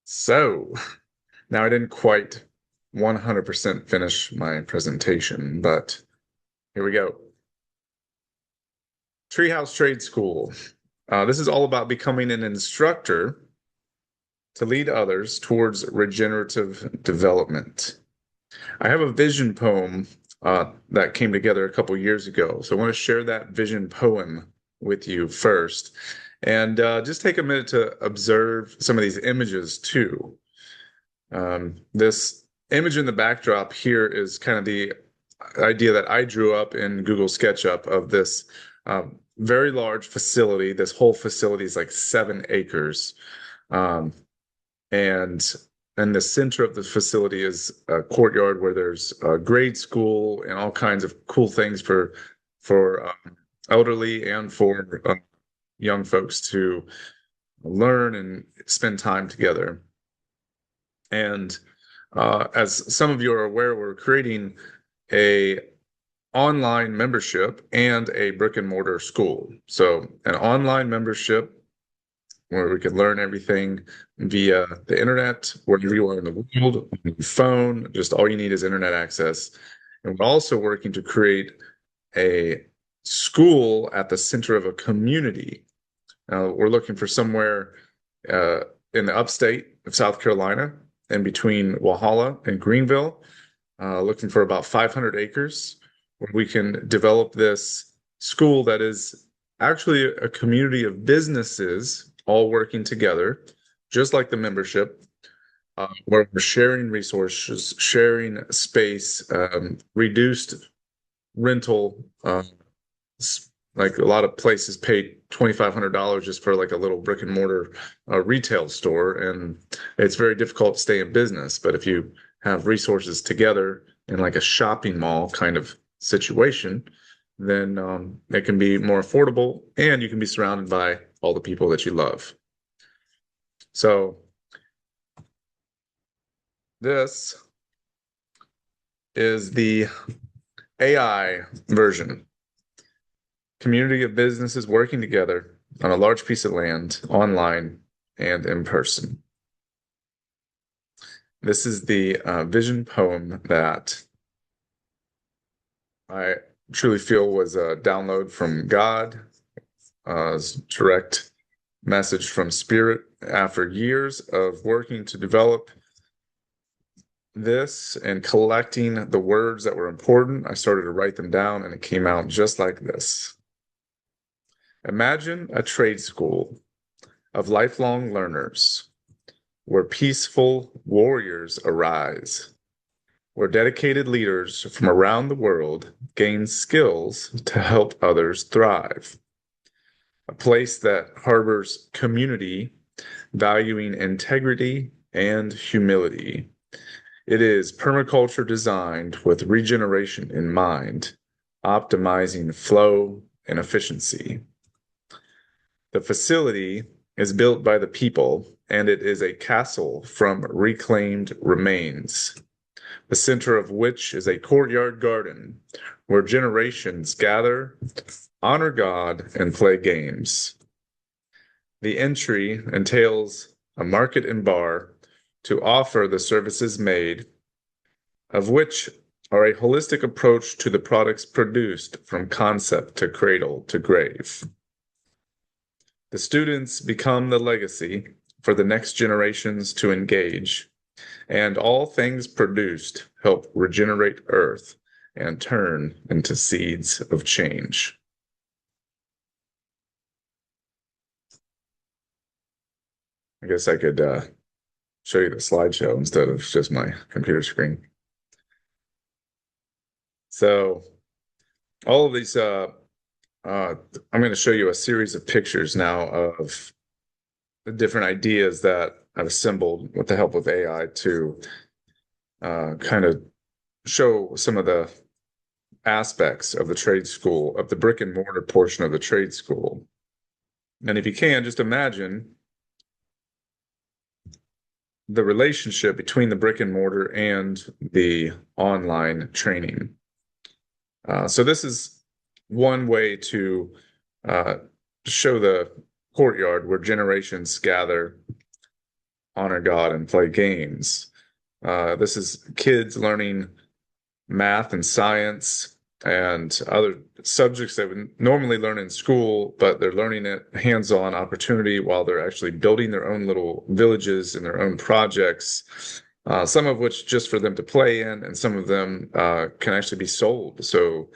So now I didn't quite 100% finish my presentation, but here we go. Treehouse Trade School. This is all about becoming an instructor to lead others towards regenerative development. I have a vision poem that came together a couple years ago. So I want to share that vision poem with you first. And just take a minute to observe some of these images too. This image in the backdrop here is kind of the idea that I drew up in Google SketchUp of this very large facility. This whole facility is like 7 acres. Um, and in the center of the facility is a courtyard where there's a grade school and all kinds of cool things for elderly and for young folks to learn and spend time together. And as some of you are aware, we're creating a online membership and a brick and mortar school. So an online membership where we could learn everything via the internet, wherever you are in the world, on your phone, just all you need is internet access. And we're also working to create a school at the center of a community. Now, we're looking for somewhere in the upstate of South Carolina, in between Walhalla and Greenville, looking for about 500 acres where we can develop this school that is actually a community of businesses all working together, just like the membership, where we're sharing resources, sharing space, reduced rental. Like a lot of places pay $2,500 just for like a little brick and mortar retail store, and it's very difficult to stay in business. But if you have resources together in like a shopping mall kind of situation, then it can be more affordable and you can be surrounded by all the people that you love. So this is the AI version. Community of businesses working together on a large piece of land, online and in person. This is the vision poem that I truly feel was a download from God, direct message from Spirit after years of working to develop this and collecting the words that were important. I started to write them down and it came out just like this. Imagine a trade school of lifelong learners where peaceful warriors arise, where dedicated leaders from around the world gain skills to help others thrive. A place that harbors community, valuing integrity and humility. It is permaculture designed with regeneration in mind, optimizing flow and efficiency. The facility is built by the people, and it is a castle from reclaimed remains, the center of which is a courtyard garden where generations gather, honor God, and play games. The entry entails a market and bar to offer the services made, of which are a holistic approach to the products produced from concept to cradle to grave. The students become the legacy for the next generations to engage, and all things produced help regenerate Earth and turn into seeds of change. I guess I could show you the slideshow instead of just my computer screen. So all of these, I'm going to show you a series of pictures now of the different ideas that I've assembled with the help of AI to kind of show some of the aspects of the trade school, of the brick and mortar portion of the trade school. And if you can, just imagine the relationship between the brick and mortar and the online training. So this is one way to show the courtyard where generations gather, honor God and play games. This is kids learning math and science and other subjects they would normally learn in school, but they're learning it hands-on opportunity while they're actually building their own little villages and their own projects, some of which just for them to play in, and some of them can actually be sold. So,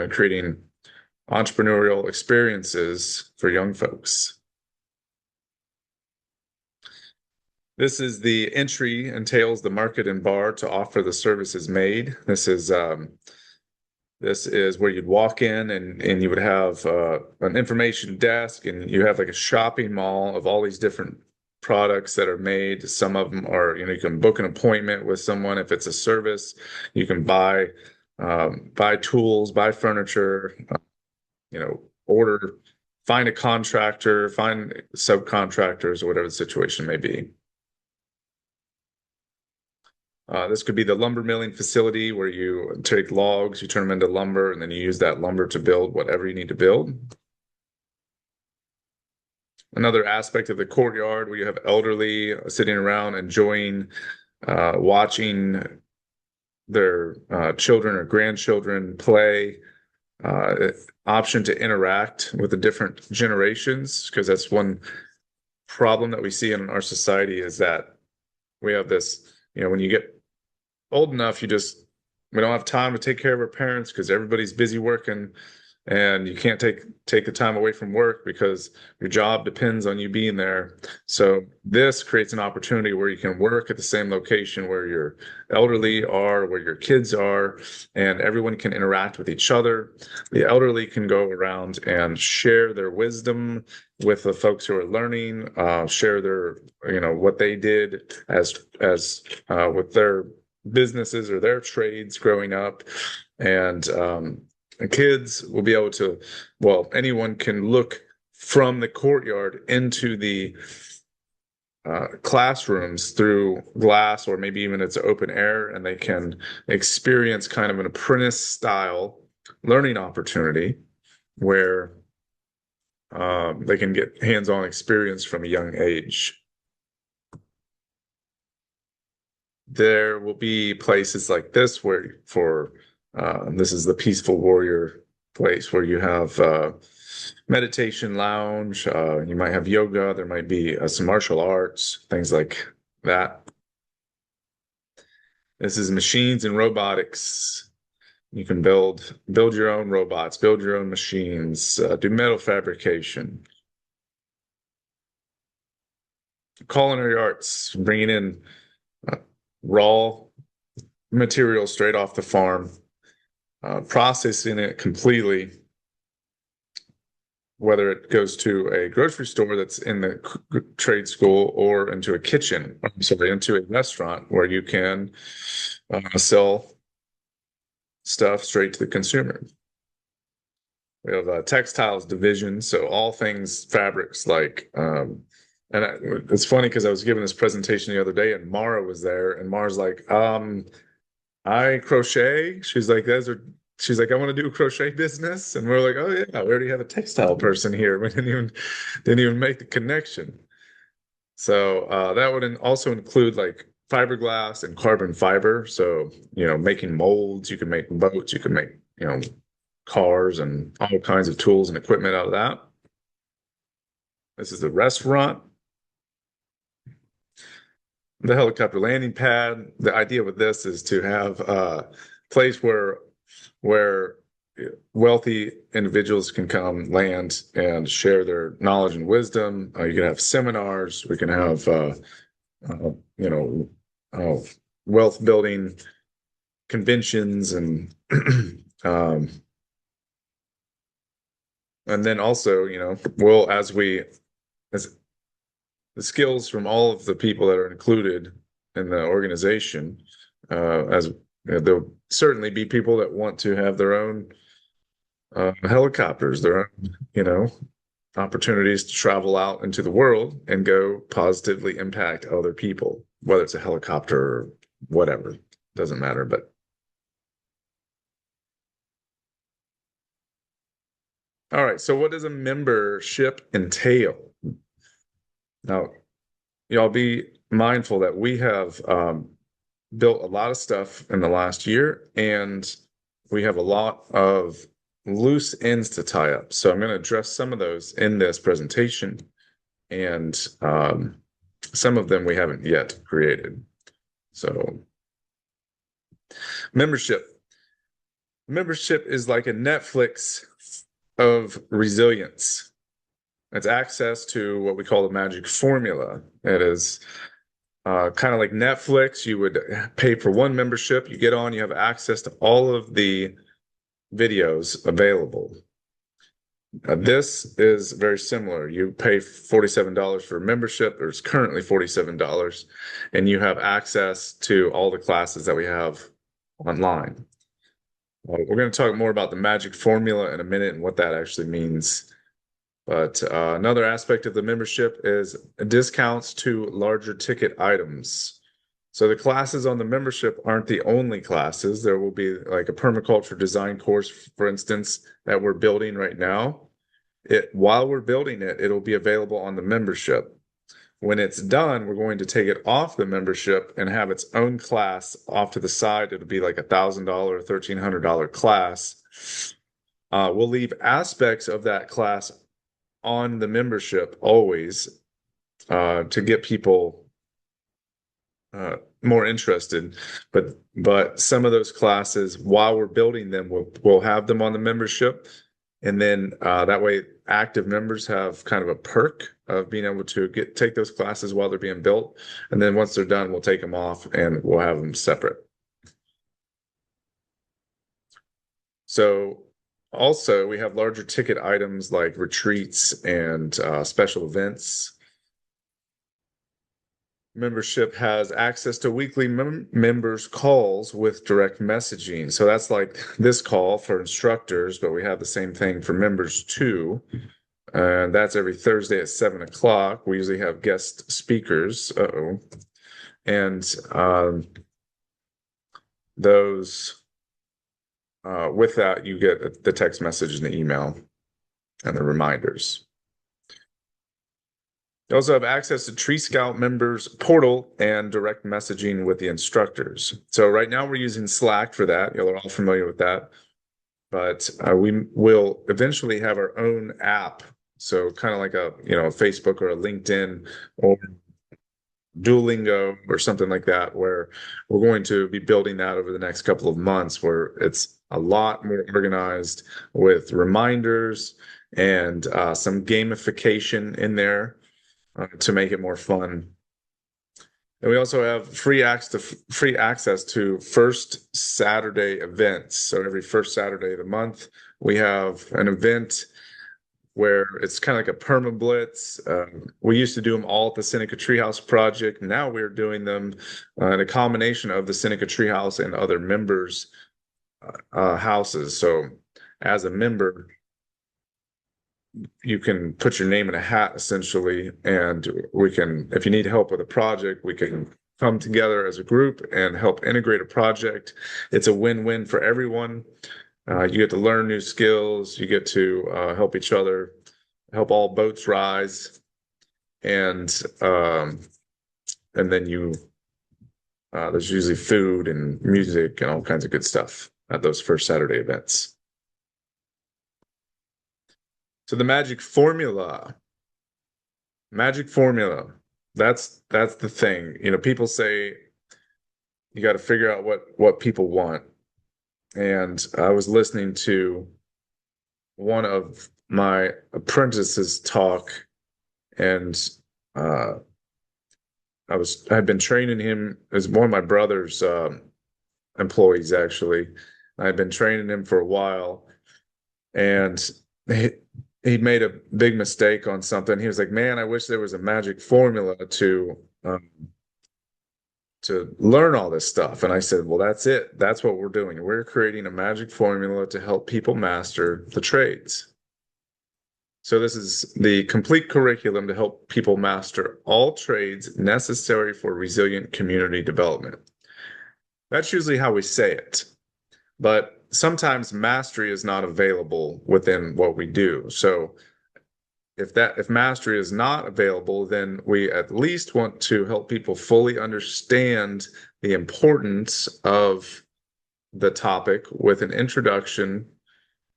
creating entrepreneurial experiences for young folks. This is the entry entails the market and bar to offer the services made. This is where you'd walk in and you would have an information desk, and you have like a shopping mall of all these different products that are made. Some of them are, you can book an appointment with someone if it's a service. You can buy tools, buy furniture, order, find a contractor, find subcontractors, or whatever the situation may be. This could be the lumber milling facility where you take logs, you turn them into lumber, and then you use that lumber to build whatever you need to build. Another aspect of the courtyard where you have elderly sitting around enjoying watching their children or grandchildren play. Option to interact with the different generations, because that's one problem that we see in our society is that we have this, when you get old enough, we don't have time to take care of our parents because everybody's busy working, and you can't take the time away from work because your job depends on you being there. So this creates an opportunity where you can work at the same location where your elderly are, where your kids are, and everyone can interact with each other. The elderly can go around and share their wisdom with the folks who are learning, share their, what they did as with their businesses or their trades growing up. And kids will be able to, anyone can look from the courtyard into the classrooms through glass, or maybe even it's open air, and they can experience kind of an apprentice style learning opportunity where they can get hands-on experience from a young age. There will be places like this where this is the Peaceful Warrior place where you have meditation lounge. You might have yoga. There might be some martial arts, things like that. This is machines and robotics. You can build your own robots, build your own machines, do metal fabrication. Culinary arts, bringing in raw material straight off the farm, processing it completely, whether it goes to a grocery store that's in the trade school or into a kitchen, into a restaurant where you can sell stuff straight to the consumer. We have a textiles division, so all things fabrics it's funny because I was giving this presentation the other day and Mara was there, and Mara's like, I crochet. She's like, I want to do a crochet business. And we're like, oh yeah, we already have a textile person here. We didn't even make the connection. So that would also include like fiberglass and carbon fiber. So, making molds, you can make boats, you can make, cars and all kinds of tools and equipment out of that. This is the restaurant. The helicopter landing pad. The idea with this is to have a place where wealthy individuals can come land and share their knowledge and wisdom. You can have seminars. We can have, wealth building conventions, and and then also, as the skills from all of the people that are included in the organization, there'll certainly be people that want to have their own helicopters, their own, opportunities to travel out into the world and go positively impact other people, whether it's a helicopter or whatever, doesn't matter. But all right, so what does a membership entail? Now, y'all be mindful that we have built a lot of stuff in the last year, and we have a lot of loose ends to tie up. So I'm going to address some of those in this presentation, and some of them we haven't yet created. So membership. Membership is like a Netflix of resilience. It's access to what we call the magic formula. It is kind of like Netflix. You would pay for one membership, you get on, you have access to all of the videos available. This is very similar. You pay $47 for a membership. There's currently $47, and you have access to all the classes that we have online. We're going to talk more about the magic formula in a minute and what that actually means. But another aspect of the membership is discounts to larger ticket items. So the classes on the membership aren't the only classes. There will be like a permaculture design course, for instance, that we're building right now. While we're building it, it'll be available on the membership. When it's done, we're going to take it off the membership and have its own class off to the side. It'll be like $1,000, $1,300 class. We'll leave aspects of that class on the membership always to get people more interested. But some of those classes, while we're building them, we'll have them on the membership. And then that way, active members have kind of a perk of being able to take those classes while they're being built. And then once they're done, we'll take them off and we'll have them separate. So also, we have larger ticket items like retreats and special events. Membership has access to weekly members calls with direct messaging. So that's like this call for instructors, but we have the same thing for members too. And that's every Thursday at 7 o'clock. We usually have guest speakers. And those, with that, you get the text message and the email and the reminders. You also have access to Tree Scout members portal and direct messaging with the instructors. So right now we're using Slack for that. You're all familiar with that. But we will eventually have our own app. So kind of like a Facebook or a LinkedIn or Duolingo or something like that, where we're going to be building that over the next couple of months, where it's a lot more organized with reminders and some gamification in there to make it more fun. And we also have free access to first Saturday events. So every first Saturday of the month, we have an event where it's kind of like a perma blitz. We used to do them all at the Seneca Treehouse Project. Now we're doing them in a combination of the Seneca Treehouse and other members' houses. So as a member, you can put your name in a hat essentially, and we can, if you need help with a project, we can come together as a group and help integrate a project. It's a win-win for everyone. You get to learn new skills, you get to help each other, help all boats rise, and then there's usually food and music and all kinds of good stuff at those first Saturday events. So the magic formula, that's the thing. People say you got to figure out what people want. And I was listening to one of my apprentices talk, and I had been training him as one of my brother's employees, actually. I had been training him for a while, and he made a big mistake on something. He was like, man, I wish there was a magic formula to learn all this stuff. And I said, well, that's it. That's what we're doing. We're creating a magic formula to help people master the trades. So this is the complete curriculum to help people master all trades necessary for resilient community development. That's usually how we say it. But sometimes mastery is not available within what we do. So if mastery is not available, then we at least want to help people fully understand the importance of the topic with an introduction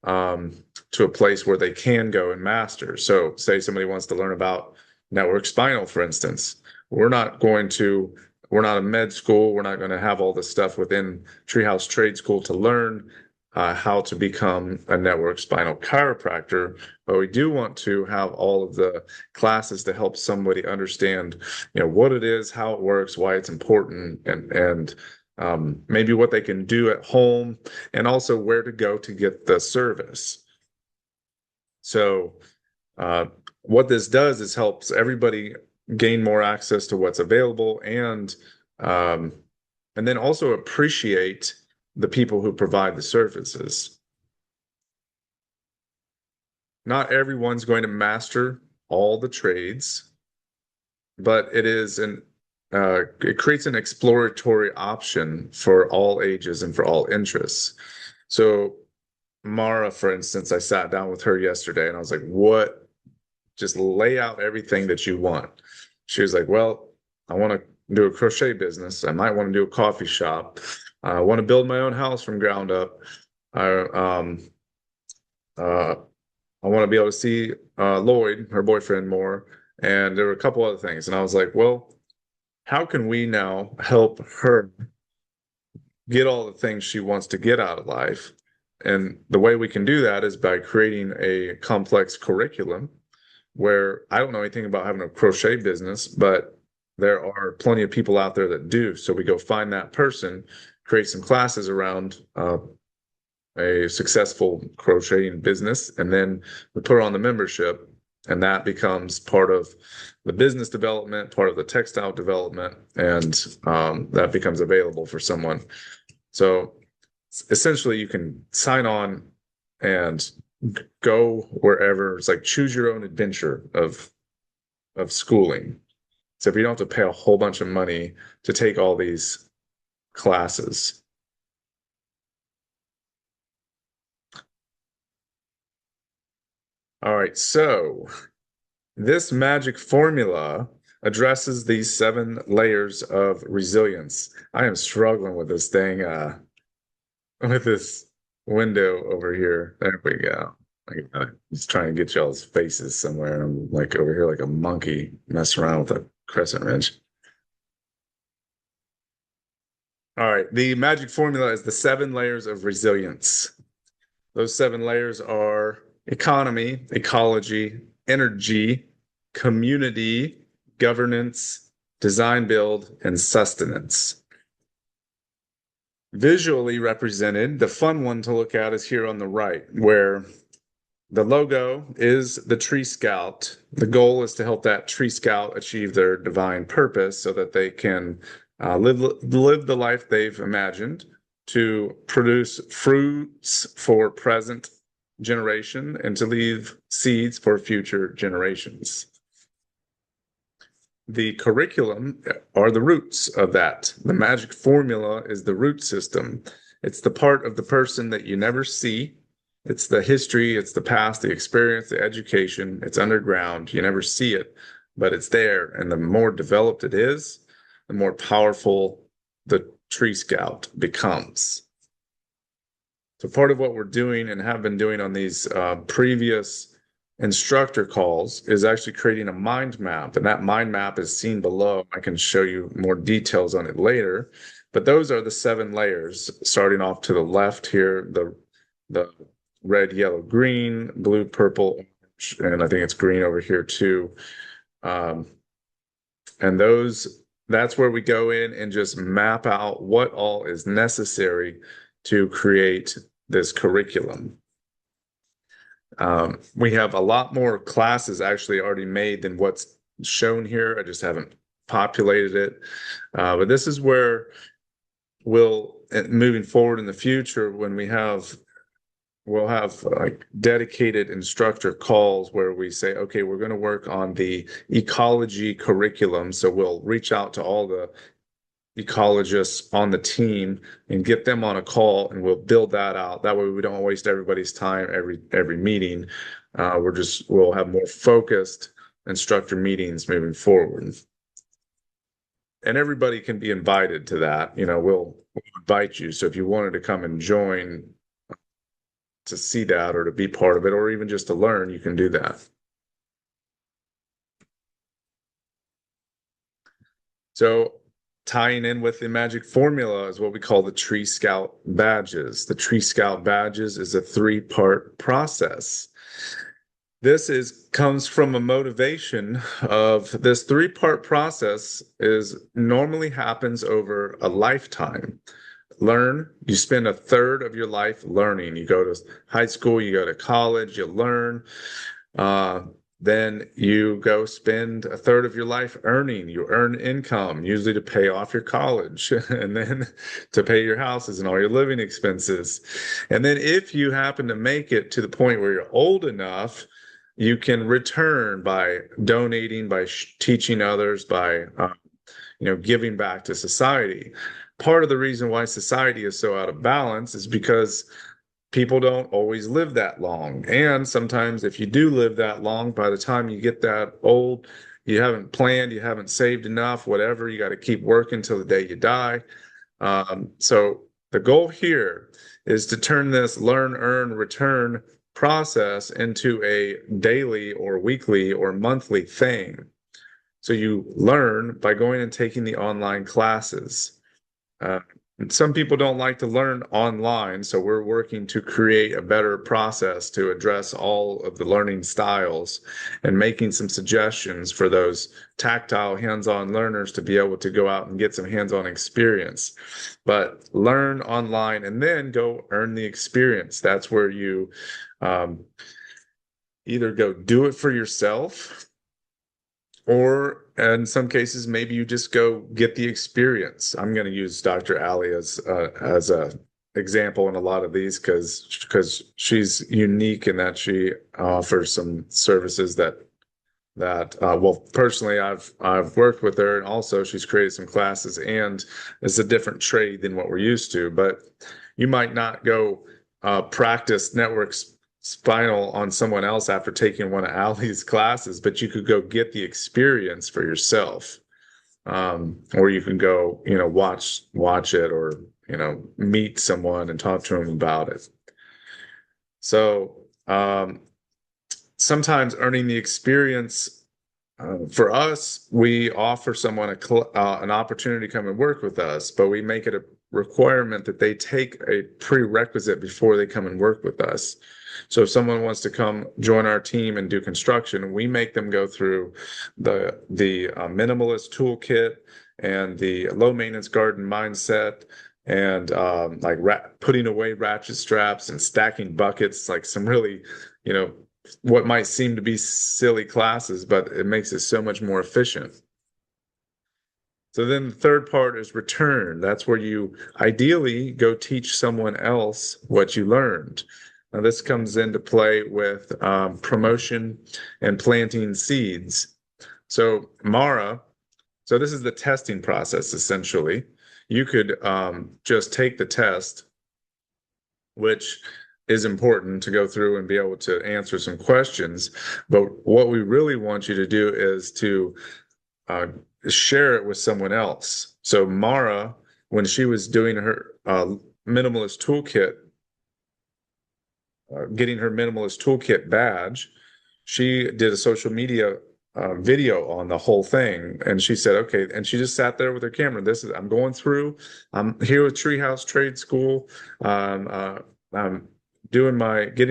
um, to a place where they can go and master. So, say somebody wants to learn about network spinal, for instance. We're not going to, we're not a med school. We're not going to have all this stuff within Treehouse Trade School to learn how to become a network spinal chiropractor. But we do want to have all of the classes to help somebody understand, what it is, how it works, why it's important, and maybe what they can do at home, and also where to go to get the service. So, what this does is helps everybody gain more access to what's available, um, and then also appreciate the people who provide the services. Not everyone's going to master all the trades, but it creates an exploratory option for all ages and for all interests. So Mara, for instance, I sat down with her yesterday and I was like, what? Just lay out everything that you want. She was like, well, I want to do a crochet business. I might want to do a coffee shop. I want to build my own house from ground up. I uh, I want to be able to see Lloyd, her boyfriend, more. And there were a couple other things. And I was like, well, how can we now help her get all the things she wants to get out of life? And the way we can do that is by creating a complex curriculum where I don't know anything about having a crochet business, but there are plenty of people out there that do. So we go find that person, create some classes around a successful crocheting business, and then we put her on the membership, and that becomes part of the business development, part of the textile development, and that becomes available for someone. So essentially, you can sign on and go wherever. It's like choose your own adventure of schooling. So if you don't have to pay a whole bunch of money to take all these classes. All right, so this magic formula addresses these 7 layers of resilience. I am struggling with this thing, with this window over here. There we go. Just trying to get y'all's faces somewhere. I'm like over here like a monkey messing around with a crescent wrench. All right, the magic formula is the 7 layers of resilience. Those 7 layers are economy, ecology, energy, community, governance, design build, and sustenance. Visually represented, the fun one to look at is here on the right, where the logo is the Tree Scout. The goal is to help that Tree Scout achieve their divine purpose so that they can live the life they've imagined, to produce fruits for present generation and to leave seeds for future generations. The curriculum are the roots of that. The magic formula is the root system. It's the part of the person that you never see. It's the history, it's the past, the experience, the education. It's underground. You never see it, but it's there. And the more developed it is, the more powerful the Tree Scout becomes. So part of what we're doing and have been doing on these previous instructor calls is actually creating a mind map. And that mind map is seen below. I can show you more details on it later. But those are the 7 layers, starting off to the left here, the red, yellow, green, blue, purple, orange, and I think it's green over here too. And that's where we go in and just map out what all is necessary to create this curriculum. We have a lot more classes actually already made than what's shown here. I just haven't populated it. But this is where moving forward in the future, when we'll have like dedicated instructor calls where we say, okay, we're going to work on the ecology curriculum. So we'll reach out to all the ecologists on the team and get them on a call, and we'll build that out. That way we don't waste everybody's time every meeting. We'll have more focused instructor meetings moving forward. And everybody can be invited to that. We'll invite you. So if you wanted to come and join to see that or to be part of it, or even just to learn, you can do that. So tying in with the magic formula is what we call the Tree Scout badges. The Tree Scout badges is a 3-part process. This comes from a motivation of this 3-part process is normally happens over a lifetime. You spend a third of your life learning. You go to high school, you go to college, you learn. Then you go spend a third of your life earning. You earn income, usually to pay off your college and then to pay your houses and all your living expenses. And then if you happen to make it to the point where you're old enough, you can return by donating, by teaching others, by giving back to society. Part of the reason why society is so out of balance is because people don't always live that long. And sometimes if you do live that long, by the time you get that old, you haven't planned, you haven't saved enough, whatever, you got to keep working till the day you die. So the goal here is to turn this learn, earn, return process into a daily or weekly or monthly thing. So you learn by going and taking the online classes. Some people don't like to learn online, so we're working to create a better process to address all of the learning styles and making some suggestions for those tactile hands-on learners to be able to go out and get some hands-on experience. But learn online and then go earn the experience. That's where you either go do it for yourself, or in some cases, maybe you just go get the experience. I'm going to use Dr. Ali as a example in a lot of these because she's unique in that she offers some services that well, personally I've worked with her, and also she's created some classes, and it's a different trade than what we're used to. But you might not go practice networks spinal on someone else after taking one of Ali's classes, but you could go get the experience for yourself. Or you can go, watch it, or, meet someone and talk to them about it. So, sometimes earning the experience, for us, we offer someone an opportunity to come and work with us, but we make it a requirement that they take a prerequisite before they come and work with us. So if someone wants to come join our team and do construction, we make them go through the minimalist toolkit and the low maintenance garden mindset, and putting away ratchet straps and stacking buckets, like some really, what might seem to be silly classes, but it makes it so much more efficient. So then the third part is return. That's where you ideally go teach someone else what you learned. Now, this comes into play with promotion and planting seeds. So Mara, so this is the testing process, essentially. You could just take the test, which is important to go through and be able to answer some questions. But what we really want you to do is to share it with someone else. So Mara, when she was doing her minimalist toolkit, getting her minimalist toolkit badge, she did a social media video on the whole thing, and she said, okay, and she just sat there with her camera. I'm going through, I'm here with Treehouse Trade School. I'm getting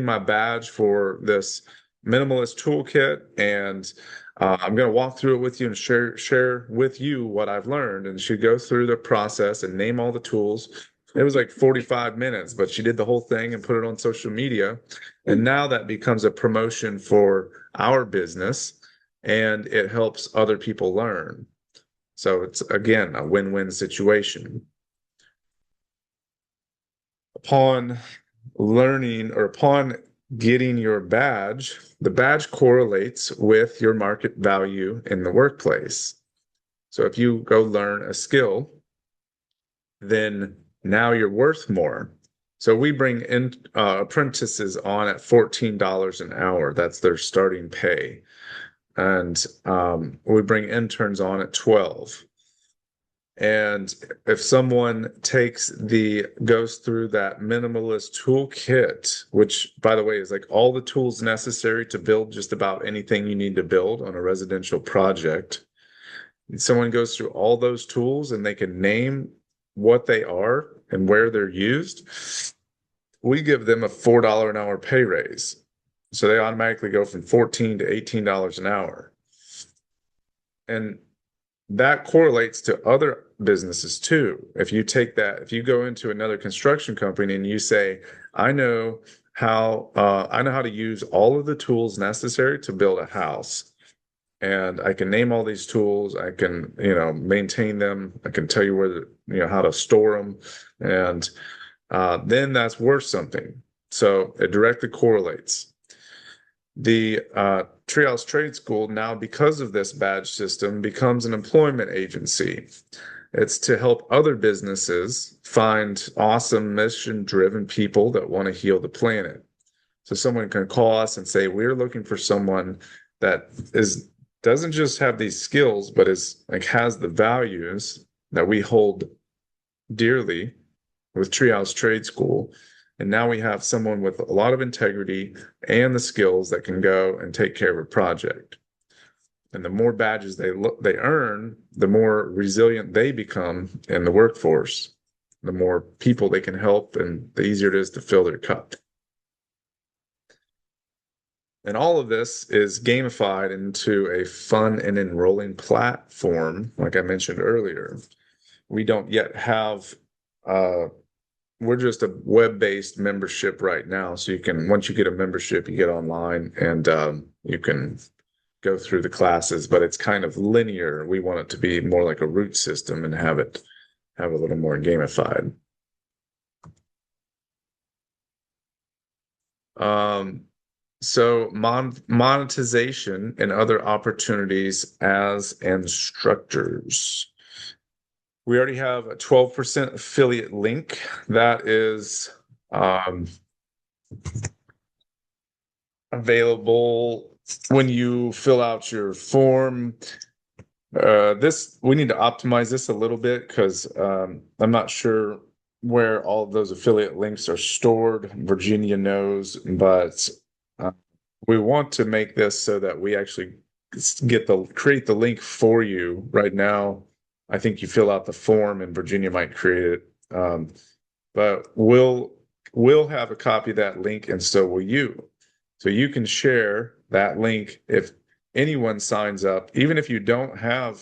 my badge for this minimalist toolkit, and I'm going to walk through it with you and share with you what I've learned. And she goes through the process and name all the tools. It was like 45 minutes, but she did the whole thing and put it on social media. And now that becomes a promotion for our business, and it helps other people learn. So it's, again, a win-win situation. Upon learning, or upon getting your badge, the badge correlates with your market value in the workplace. So if you go learn a skill, then now you're worth more. So we bring in apprentices on at $14 an hour. That's their starting pay. And we bring interns on at 12. And if someone goes through that minimalist toolkit, which by the way is like all the tools necessary to build just about anything you need to build on a residential project, someone goes through all those tools and they can name what they are and where they're used, we give them a $4 an hour pay raise. So they automatically go from $14 to $18 an hour. And that correlates to other businesses too. If you if you go into another construction company and you say, I know how to use all of the tools necessary to build a house. And I can name all these tools. I can, maintain them. I can tell you how to store them. And then that's worth something. So it directly correlates. The Treehouse Trade School now, because of this badge system, becomes an employment agency. It's to help other businesses find awesome mission-driven people that want to heal the planet. So someone can call us and say, we're looking for someone that doesn't just have these skills, but has the values that we hold dearly with Treehouse Trade School. And now we have someone with a lot of integrity and the skills that can go and take care of a project. And the more badges they earn, the more resilient they become in the workforce, the more people they can help, and the easier it is to fill their cup. And all of this is gamified into a fun and enrolling platform, like I mentioned earlier. We don't yet have we're just a web-based membership right now. So once you get a membership, you get online and you can go through the classes, but it's kind of linear. We want it to be more like a root system and have a little more gamified. So monetization and other opportunities as instructors. We already have a 12% affiliate link that is available when you fill out your form. We need to optimize this a little bit because I'm not sure where all of those affiliate links are stored. Virginia knows, but we want to make this so that we actually create the link for you. Right now, I think you fill out the form and Virginia might create it. But we'll have a copy of that link, and so will you. So you can share that link if anyone signs up, even if you don't have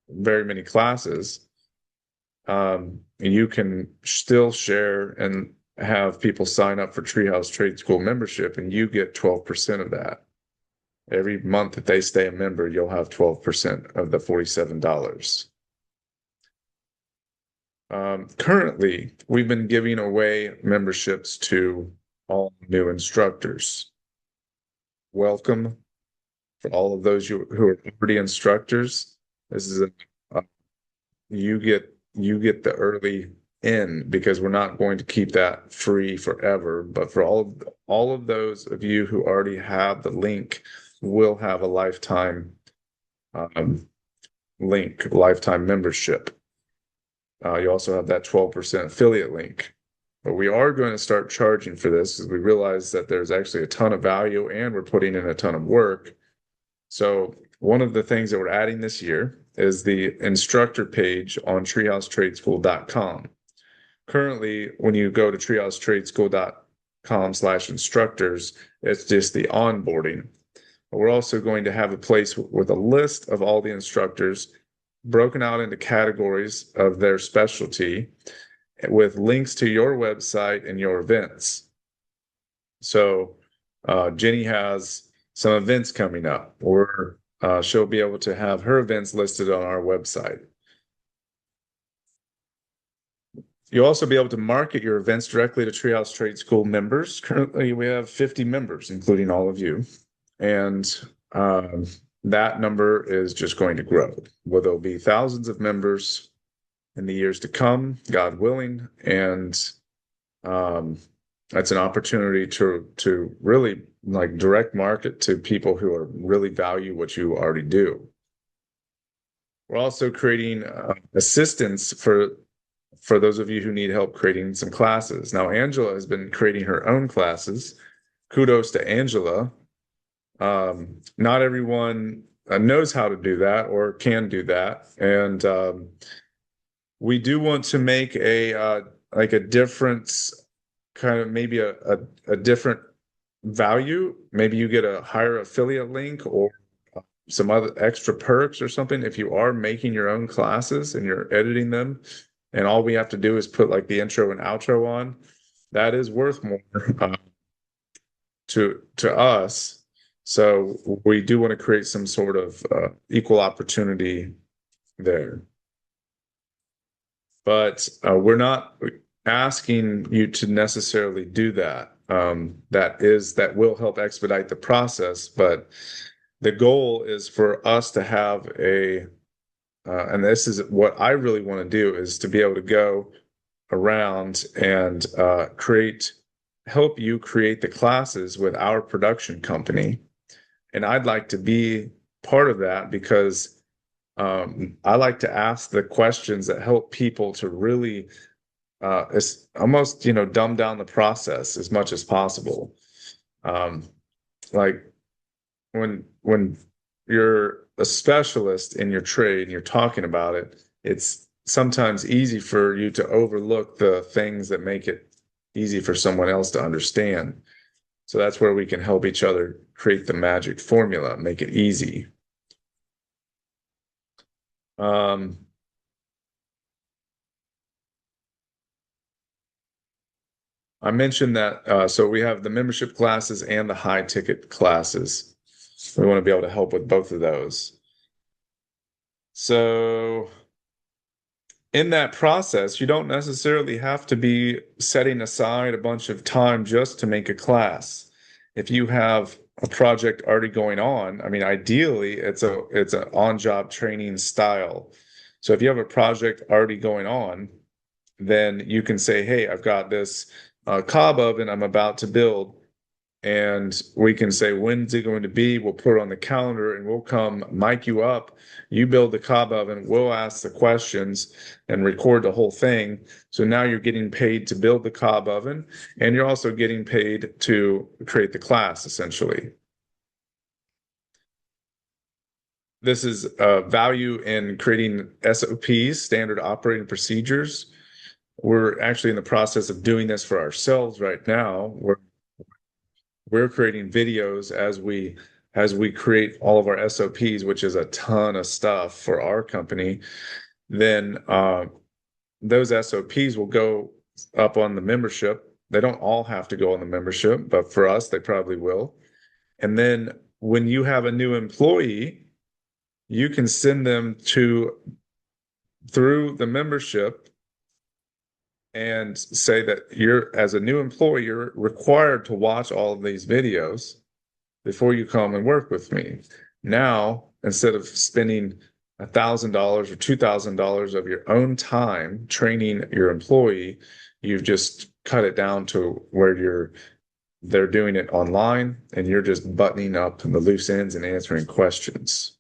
very many classes. You can still share and have people sign up for Treehouse Trade School membership, and you get 12% of that. Every month that they stay a member, you'll have 12% of the $47. Currently, we've been giving away memberships to all new instructors. Welcome for all of those who are already instructors. This is you get the early in because we're not going to keep that free forever. But for all of those of you who already have the link, will have a lifetime lifetime membership. You also have that 12% affiliate link. But we are going to start charging for this because we realize that there's actually a ton of value and we're putting in a ton of work. So one of the things that we're adding this year is the instructor page on treehousetradeschool.com. Currently, when you go to treehousetradeschool.com/instructors, it's just the onboarding. We're also going to have a place with a list of all the instructors broken out into categories of their specialty with links to your website and your events. So Jenny has some events coming up, or she'll be able to have her events listed on our website. You'll also be able to market your events directly to Treehouse Trade School members. Currently, we have 50 members, including all of you. And that number is just going to grow. Well, there'll be thousands of members in the years to come, God willing. And Um, that's an opportunity to really like direct market to people who are really value what you already do. We're also creating assistance for those of you who need help creating some classes. Now, Angela has been creating her own classes. Kudos to Angela. Not everyone knows how to do that or can do that, and we do want to make a like a difference, kind of maybe a different value. Maybe you get a higher affiliate link or some other extra perks or something if you are making your own classes and you're editing them, and all we have to do is put like the intro and outro on. That is worth more to us. So we do want to create some sort of equal opportunity there. But we're not asking you to necessarily do that. That will help expedite the process, but the goal is for us to have and this is what I really want to do, is to be able to go around and help you create the classes with our production company. And I'd like to be part of that because I like to ask the questions that help people to really it's almost, dumb down the process as much as possible. Um, like when you're a specialist in your trade and you're talking about it, it's sometimes easy for you to overlook the things that make it easy for someone else to understand. So that's where we can help each other create the magic formula, make it easy. Um, I mentioned that, so we have the membership classes and the high ticket classes. We want to be able to help with both of those. So in that process, you don't necessarily have to be setting aside a bunch of time just to make a class. If you have a project already going on, I mean, ideally, it's an on-job training style. So if you have a project already going on, then you can say, "Hey, I've got this cob oven I'm about to build." And we can say, when's it going to be? We'll put it on the calendar and we'll come mic you up. You build the cob oven, we'll ask the questions and record the whole thing. So now you're getting paid to build the cob oven and you're also getting paid to create the class, essentially. This is value in creating SOPs, standard operating procedures. We're actually in the process of doing this for ourselves right now. We're creating videos as we create all of our SOPs, which is a ton of stuff for our company. Then those SOPs will go up on the membership. They don't all have to go on the membership, but for us, they probably will. And then when you have a new employee, you can send them through the membership and say that as a new employee, you're required to watch all of these videos before you come and work with me. Now, instead of spending $1,000 or $2,000 of your own time training your employee, you've just cut it down to where they're doing it online and you're just buttoning up the loose ends and answering questions.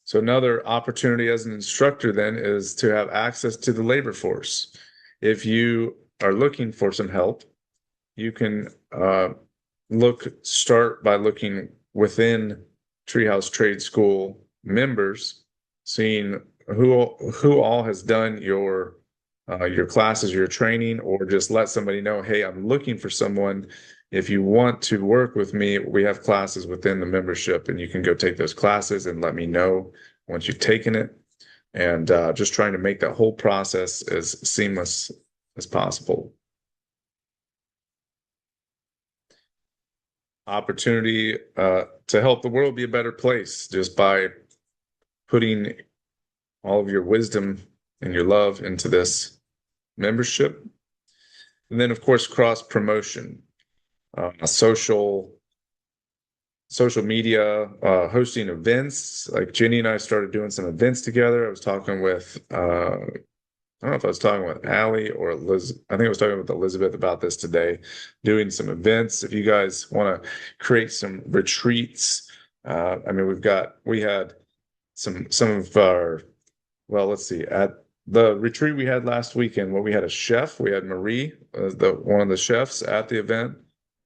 So another opportunity as an instructor then is to have access to the labor force. If you are looking for some help, you can start by looking within Treehouse Trade School members, seeing who all has done your classes, your training, or just let somebody know, hey, I'm looking for someone. If you want to work with me, we have classes within the membership, and you can go take those classes and let me know once you've taken it. And just trying to make that whole process as seamless as possible. Opportunity to help the world be a better place just by putting all of your wisdom and your love into this membership. And then, of course, cross promotion, social media, hosting events. Like Jenny and I started doing some events together. I was talking with I don't know if I was talking with Allie or Liz. I think I was talking with Elizabeth about this today, doing some events. If you guys want to create some retreats, I mean, we had some of our, well, let's see, at the retreat we had last weekend, where we had a chef, we had Marie, the one of the chefs at the event.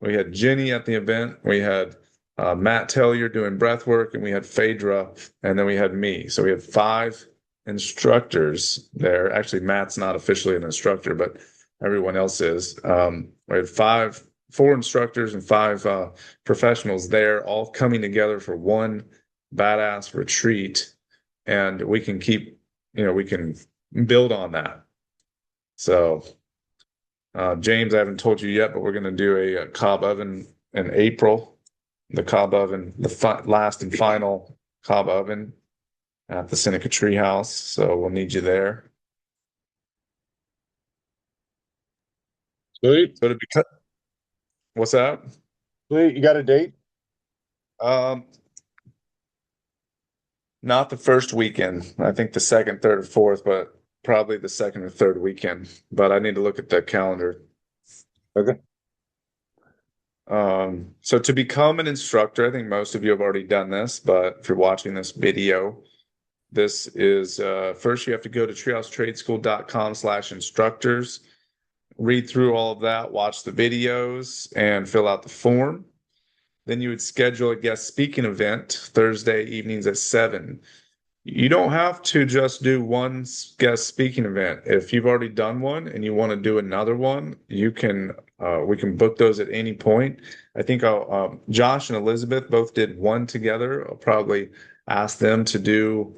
We had Jenny at the event. We had Matt Tellier doing breath work, and we had Phaedra, and then we had me. So we had five instructors there. Actually, Matt's not officially an instructor, but everyone else is. We had four instructors and five professionals there, all coming together for one badass retreat, and we can keep, we can build on that. So, James, I haven't told you yet, but we're going to do a cob oven in April. The cob oven, the last and final cob oven at the Seneca Treehouse. So we'll need you there. Sweet. So to be cut, what's that? Sweet. You got a date? Um, Not the first weekend. I think the second, third, or fourth, but probably the second or third weekend. But I need to look at the calendar. Okay. So to become an instructor, I think most of you have already done this, but if you're watching this video, this is first you have to go to treehousetradeschool.com/instructors, read through all of that, watch the videos, and fill out the form. Then you would schedule a guest speaking event Thursday evenings at 7. You don't have to just do one guest speaking event. If you've already done one and you want to do another one, we can book those at any point. I think Josh and Elizabeth both did one together. I'll probably ask them to do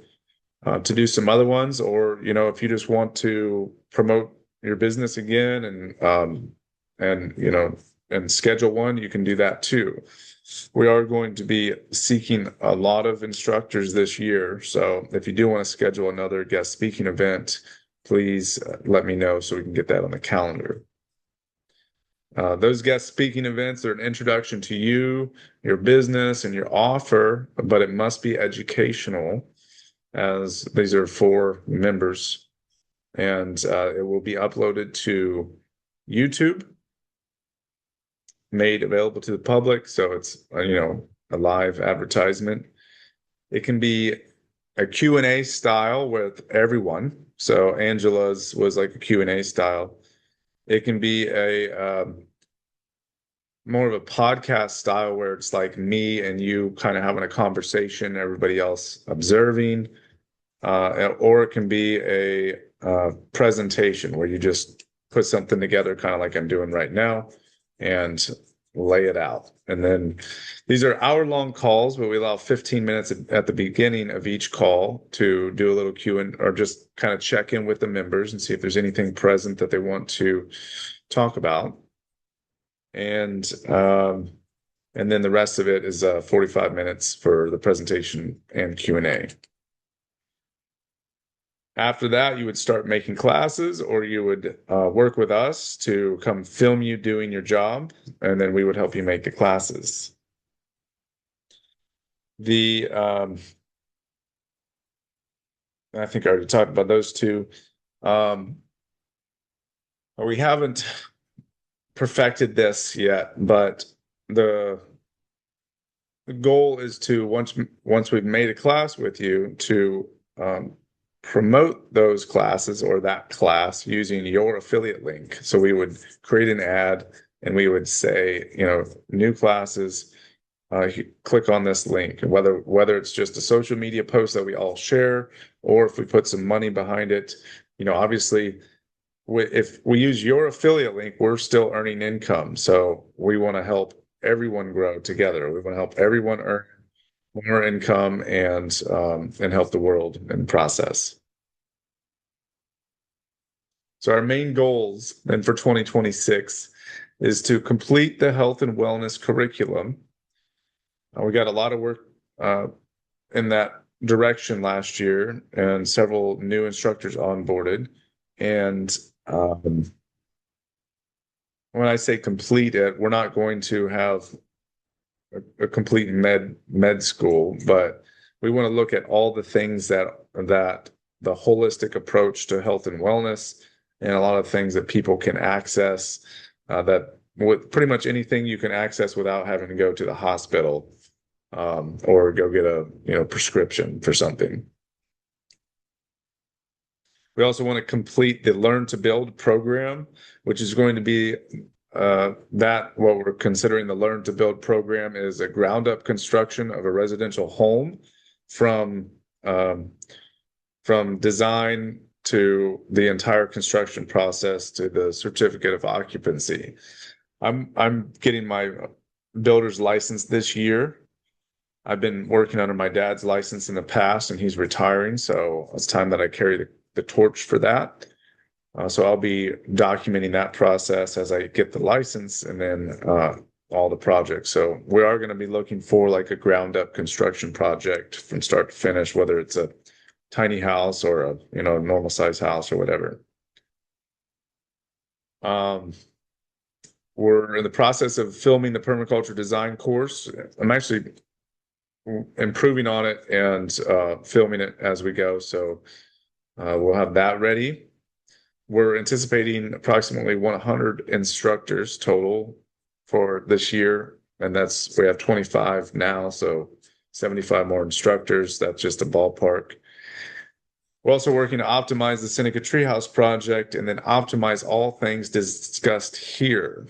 some other ones, or if you just want to promote your business again and schedule one, you can do that too. We are going to be seeking a lot of instructors this year. So if you do want to schedule another guest speaking event, please let me know so we can get that on the calendar. Those guest speaking events are an introduction to you, your business, and your offer, but it must be educational, as these are for members, and it will be uploaded to YouTube, made available to the public, so it's a live advertisement. It can be a Q&A style with everyone. So Angela's was like a Q&A style. It can be a more of a podcast style where it's like me and you kind of having a conversation, everybody else observing. Or it can be a presentation where you just put something together, kind of like I'm doing right now, and lay it out. And then these are hour-long calls, but we allow 15 minutes at the beginning of each call to do a little Q&A, or just kind of check in with the members and see if there's anything present that they want to talk about. And then the rest of it is 45 minutes for the presentation and Q&A. After that, you would start making classes, or you would work with us to come film you doing your job, and then we would help you make the classes. I think I already talked about those two. We haven't perfected this yet, but the goal is to once we've made a class with you, to promote those classes or that class using your affiliate link. So we would create an ad and we would say, new classes, click on this link. Whether it's just a social media post that we all share, or if we put some money behind it, obviously, if we use your affiliate link, we're still earning income. So we want to help everyone grow together. We want to help everyone earn more income and help the world in the process. So our main goals then for 2026 is to complete the health and wellness curriculum. We got a lot of work in that direction last year, and several new instructors onboarded. And when I say complete it, we're not going to have a complete med school, but we want to look at all the things that the holistic approach to health and wellness, and a lot of things that people can access, that with pretty much anything you can access without having to go to the hospital, or go get a prescription for something. We also want to complete the Learn to Build program, which is going to be what we're considering the Learn to Build program is a ground up construction of a residential home from design to the entire construction process to the certificate of occupancy. I'm getting my builder's license this year. I've been working under my dad's license in the past, and he's retiring, so it's time that I carry the torch for that. So I'll be documenting that process as I get the license, and then all the projects. So we are going to be looking for like a ground up construction project from start to finish, whether it's a tiny house or a normal size house or whatever. We're in the process of filming the permaculture design course. I'm actually improving on it and filming it as we go. So we'll have that ready. We're anticipating approximately 100 instructors total for this year, and we have 25 now, so 75 more instructors. That's just a ballpark. We're also working to optimize the Seneca Treehouse project and then optimize all things discussed here.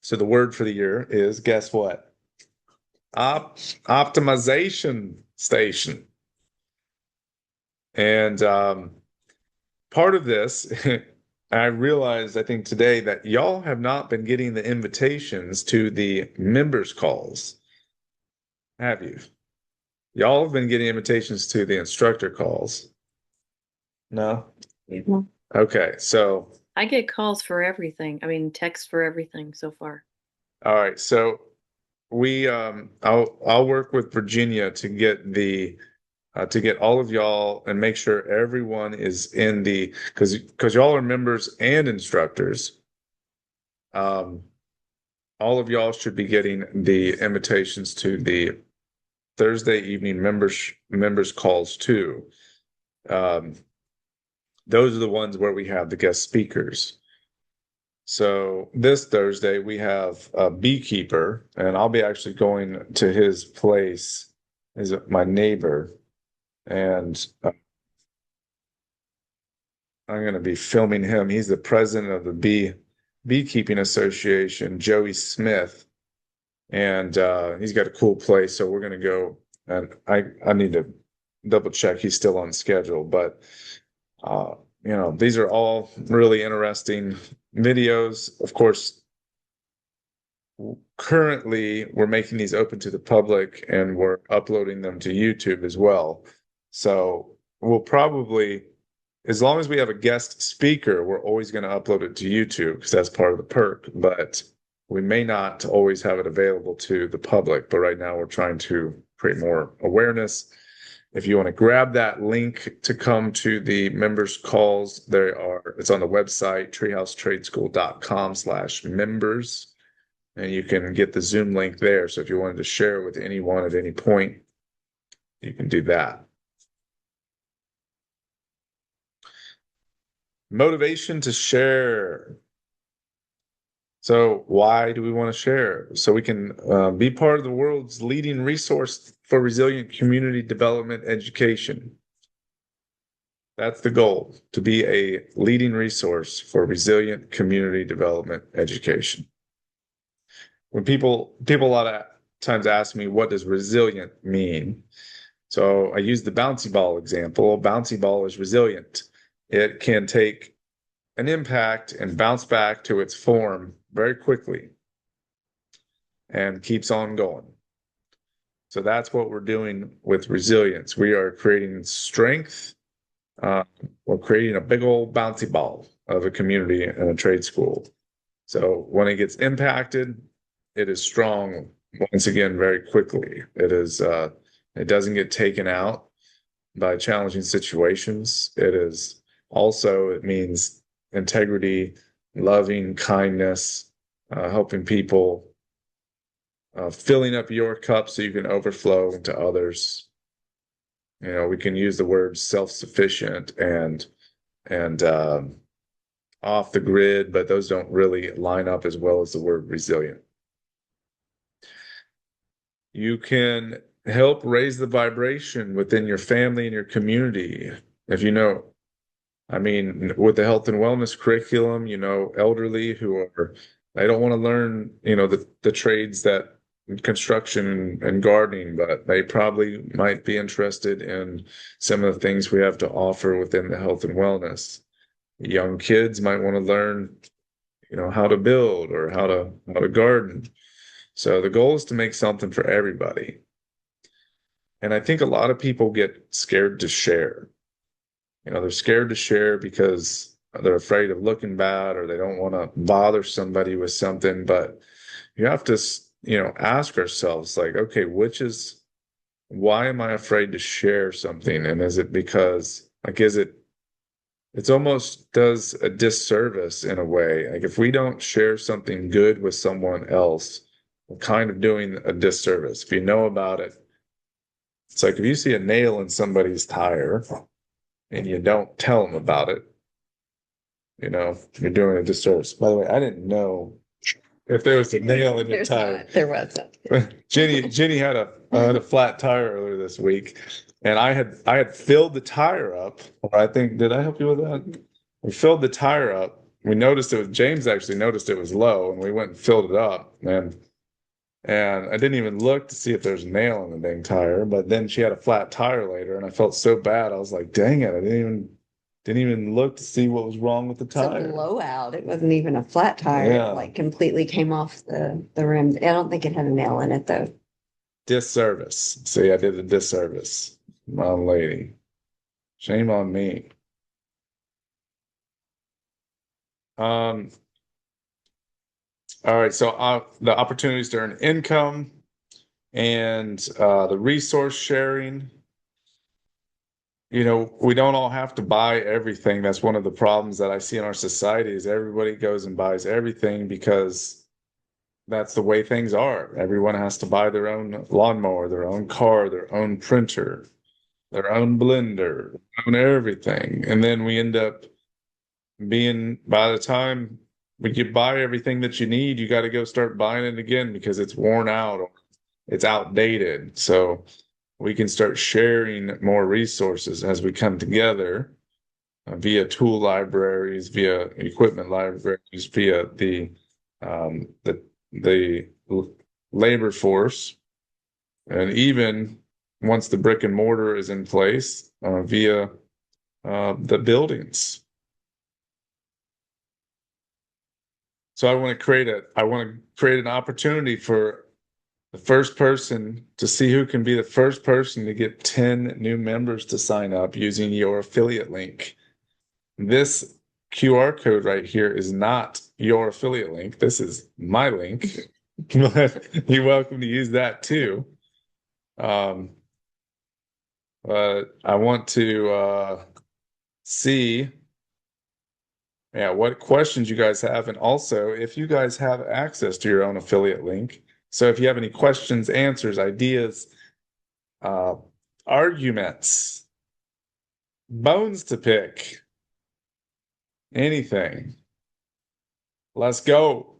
So the word for the year is, guess what? Optimization station. And part of this, I realized, I think today, that y'all have not been getting the invitations to the members calls. Have you? Y'all have been getting invitations to the instructor calls. No? Yeah. Okay, so I get calls for everything. I mean, texts for everything so far. all right, so I'll work with Virginia to get all of y'all and make sure everyone is in because y'all are members and instructors. All of y'all should be getting the invitations to the Thursday evening members calls too. Those are the ones where we have the guest speakers. So this Thursday we have a beekeeper, and I'll be actually going to his place. Is my neighbor, and I'm going to be filming him. He's the president of the Beekeeping Association, Joey Smith, and he's got a cool place. So we're going to go, and I need to double check he's still on schedule, but these are all really interesting videos. Of course, currently we're making these open to the public, and we're uploading them to YouTube as well. So we'll probably, as long as we have a guest speaker, we're always going to upload it to YouTube because that's part of the perk, but we may not always have it available to the public. But right now we're trying to create more awareness. If you want to grab that link to come to the members calls, it's on the website, treehousetradeschool.com/members, and you can get the Zoom link there. So if you wanted to share with anyone at any point, you can do that. Motivation to share. So why do we want to share? So we can be part of the world's leading resource for resilient community development education. That's the goal, to be a leading resource for resilient community development education. When people a lot of times ask me, what does resilient mean? So I use the bouncy ball example. A bouncy ball is resilient. It can take an impact and bounce back to its form very quickly and keeps on going. So that's what we're doing with resilience. We are creating strength. We're creating a big old bouncy ball of a community and a trade school. So when it gets impacted, it is strong once again very quickly. It doesn't get taken out by challenging situations. It means integrity, loving kindness, helping people, filling up your cup so you can overflow into others. We can use the words self-sufficient and off the grid, but those don't really line up as well as the word resilient. You can help raise the vibration within your family and your community. If with the health and wellness curriculum, elderly who they don't want to learn, the trades that construction and gardening, but they probably might be interested in some of the things we have to offer within the health and wellness. Young kids might want to learn, how to build or how to garden. So the goal is to make something for everybody. And I think a lot of people get scared to share. They're scared to share because they're afraid of looking bad or they don't want to bother somebody with something. But you have to, ask ourselves, like, okay, why am I afraid to share something? And is it because, like, it's almost does a disservice in a way. Like, if we don't share something good with someone else, we're kind of doing a disservice. If you know about it, it's like if you see a nail in somebody's tire and you don't tell them about it, you're doing a disservice. By the way, I didn't know if there was a nail in your tire. There wasn't. Jenny had a flat tire earlier this week, and I had filled the tire up. I think, did I help you with that? We filled the tire up. We noticed James actually noticed it was low, and we went and filled it up. And I didn't even look to see if there's a nail in the dang tire. But then she had a flat tire later, and I felt so bad. I was like, dang it, I didn't even look to see what was wrong with the It's a tire. blowout. It wasn't even a flat tire. Yeah. It like completely came off the rim. I don't think it had a nail in it though. Disservice. See, I did a disservice, my lady. Shame on me. All right, so the opportunities to earn income and the resource sharing. We don't all have to buy everything. That's one of the problems that I see in our society is everybody goes and buys everything because that's the way things are. Everyone has to buy their own lawnmower, their own car, their own printer, their own blender, their own everything. And then we end up by the time when you buy everything that you need, you got to go start buying it again because it's worn out or it's outdated. So we can start sharing more resources as we come together via tool libraries, via equipment libraries, via the labor force, and even once the brick and mortar is in place, via the buildings. So I want to create an opportunity for the first person to see who can be the first person to get 10 new members to sign up using your affiliate link. This QR code right here is not your affiliate link. This is my link. You're welcome to use that too. But I want to see what questions you guys have. And also, if you guys have access to your own affiliate link, so if you have any questions, answers, ideas, arguments, bones to pick, anything, let's go.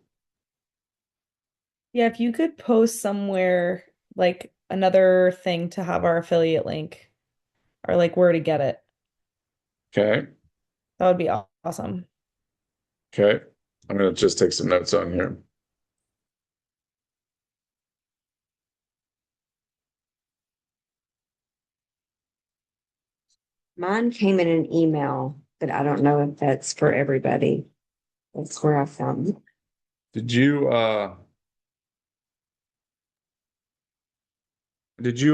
Yeah, if you could post somewhere like another thing to have our affiliate link or like where to get it, Okay. that would be awesome. Okay. I'm going to just take some notes on here. Mine came in an email, but I don't know if that's for everybody. That's where I found it. Did you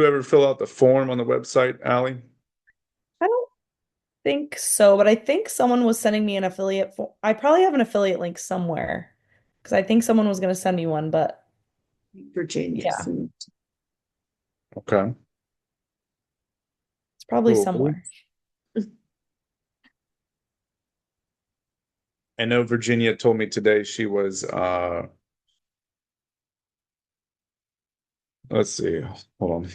ever fill out the form on the website, Allie? I don't think so, but I think someone was sending me an affiliate for I probably have an affiliate link somewhere because I think someone was going to send me one, but Virginia. Yeah. Okay. it's probably Cool. somewhere. I know Virginia told me today she was let's see, hold on.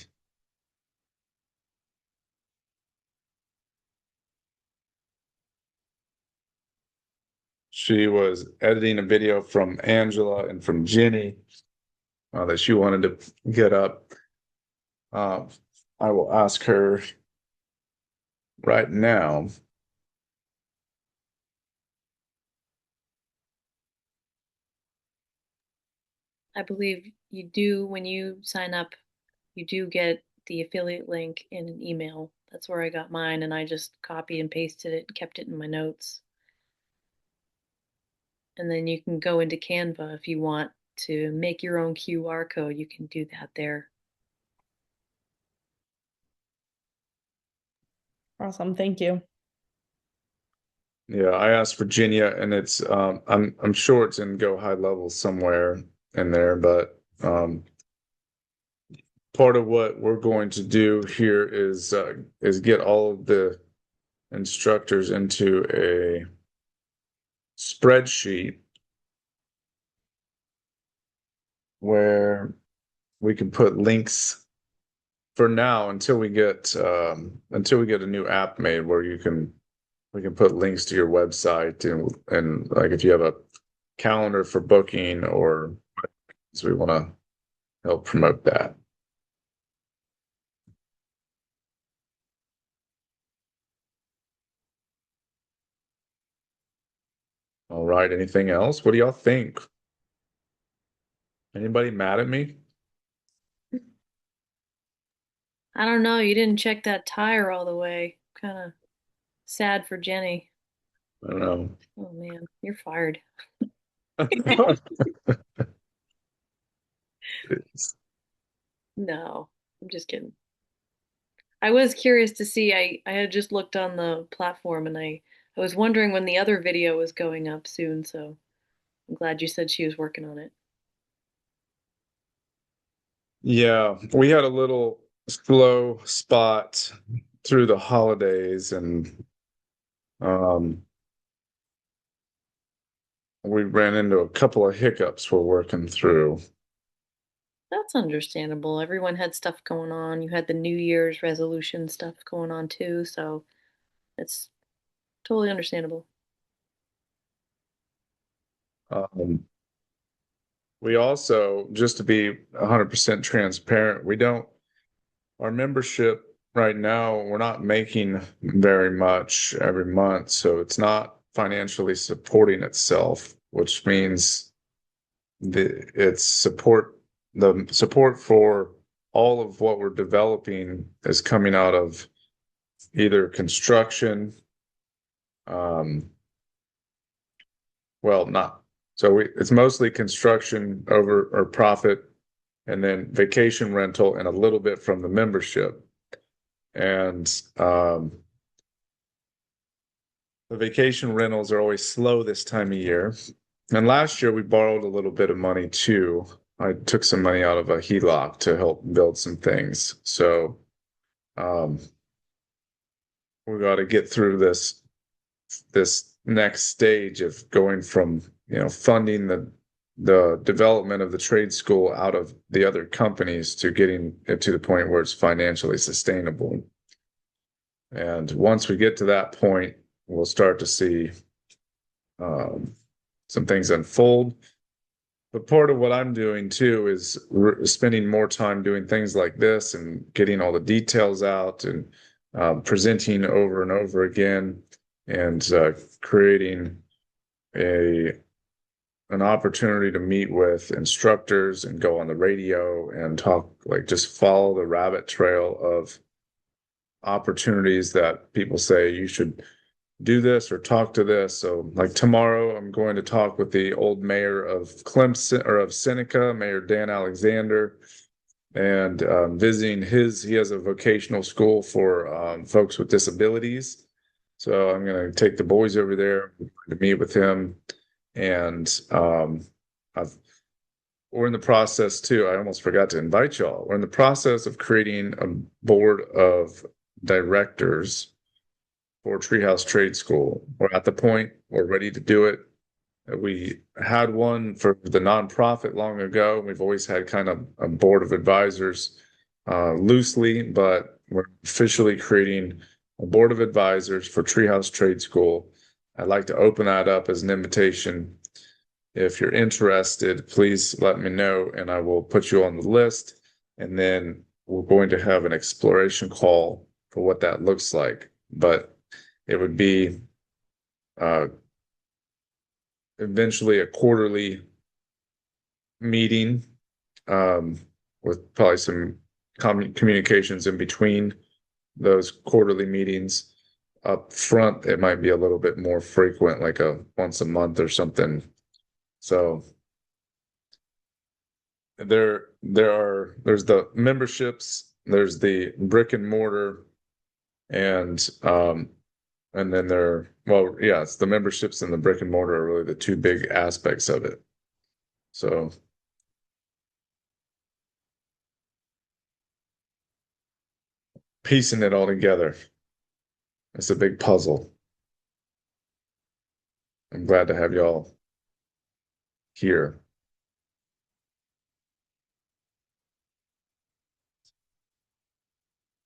She was editing a video from Angela and from Jenny that she wanted to get up. I will ask her right now. I believe you do, when you sign up, you do get the affiliate link in an email. That's where I got mine, and I just copied and pasted it and kept it in my notes. And then you can go into Canva if you want to make your own QR code. You can do that there. Awesome. Thank you. Yeah, I asked Virginia, and it's I'm sure it's in Go High Level somewhere in there, but part of what we're going to do here is get all of the instructors into a spreadsheet where we can put links for now until we get a new app made where we can put links to your website and like if you have a calendar for booking or so we want to help promote that. All right, anything else? What do y'all think? Anybody mad at me? I don't know. You didn't check that tire all the way. Kind of sad for Jenny. I don't know. Oh man, you're fired. No, I'm just kidding. I was curious to see. I had just looked on the platform and I was wondering when the other video was going up soon, so I'm glad you said she was working on it. Yeah, we had a little slow spot through the holidays and we ran into a couple of hiccups we're working through. That's understandable. Everyone had stuff going on. You had the New Year's resolution stuff going on too, so it's totally understandable. We also, just to be 100% transparent, our membership right now, we're not making very much every month, so it's not financially supporting itself, which means the support for all of what we're developing is coming out of either construction, it's mostly construction over or profit, and then vacation rental and a little bit from the membership. And the vacation rentals are always slow this time of year. And last year we borrowed a little bit of money too. I took some money out of a HELOC to help build some things. So we got to get through this next stage of going from funding the development of the trade school out of the other companies to getting it to the point where it's financially sustainable. And once we get to that point, we'll start to see some things unfold. But part of what I'm doing too is spending more time doing things like this and getting all the details out and presenting over and over again and creating an opportunity to meet with instructors and go on the radio and talk, like just follow the rabbit trail of opportunities that people say you should do this or talk to this. So like tomorrow, I'm going to talk with the old mayor of Clemson or of Seneca, Mayor Dan Alexander, and visiting he has a vocational school for folks with disabilities. So I'm going to take the boys over there to meet with him. And we're in the process too. I almost forgot to invite y'all. We're in the process of creating a board of directors for Treehouse Trade School. We're at the point, we're ready to do it. We had one for the nonprofit long ago. We've always had kind of a board of advisors loosely, but we're officially creating a board of advisors for Treehouse Trade School. I'd like to open that up as an invitation. If you're interested, please let me know and I will put you on the list. And then we're going to have an exploration call for what that looks like. But it would be eventually a quarterly meeting with probably some communications in between those quarterly meetings. Up front, it might be a little bit more frequent, like a once a month or something. So there's the memberships, there's the brick and mortar, and then it's the memberships and the brick and mortar are really the two big aspects of it. So piecing it all together, it's a big puzzle. I'm glad to have y'all here.